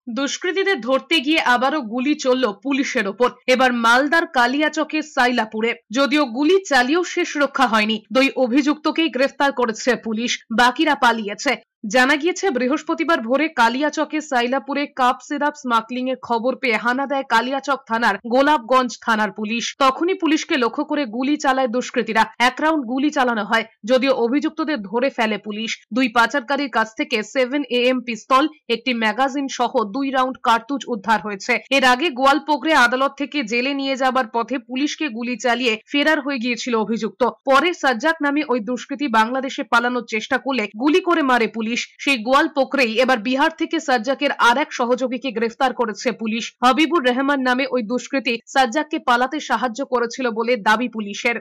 দুষ্কৃতীদের ধরতে গিয়ে আবারও গুলি চলল পুলিশের ওপর। এবার মালদার কালিয়াচকের সাইলাপুরে। যদিও গুলি চালিয়েও শেষ রক্ষা হয়নি, 2 অভিযুক্তকেই গ্রেফতার করেছে পুলিশ, বাকিরা পালিয়েছে। জানা গিয়েছে বৃহস্পতিবার ভোরে কালিয়াচকের সাইলাপুরে কাপ সিরাপ স্মাগলিং এর খবর পেয়ে হানা দেয় কালিয়াচক থানার গোলাপগঞ্জ থানার পুলিশ। তখনই পুলিশকে লক্ষ্য করে গুলি চালায় দুষ্কৃতীরা। 1 রাউন্ড গুলি চালানো হয়, যদিও অভিযুক্তদের ধরে ফেলে পুলিশ। 2 পাচারকারীর কাছ থেকে 7am পিস্তল, একটি ম্যাগাজিন সহ 2 রাউন্ড কার্তুজ উদ্ধার হয়েছে। এর আগে গোয়ালপোগরে আদালত থেকে জেলে নিয়ে যাবার পথে পুলিশকে গুলি চালিয়ে ফেরার হয়ে গিয়েছিল অভিযুক্ত। পরে সাজ্জাক নামে ওই দুষ্কৃতী বাংলাদেশে পালানোর চেষ্টা করলে গুলি করে মারে পুলিশ। সেই গোয়ালপোকরেই এবার বিহার থেকে সাজ্জাকের আর এক সহযোগীকে গ্রেফতার করেছে পুলিশ। হাবিবুর রহমান নামে ওই দুষ্কৃতী সাজ্জাককে পালাতে সাহায্য করেছিল বলে দাবি পুলিশের।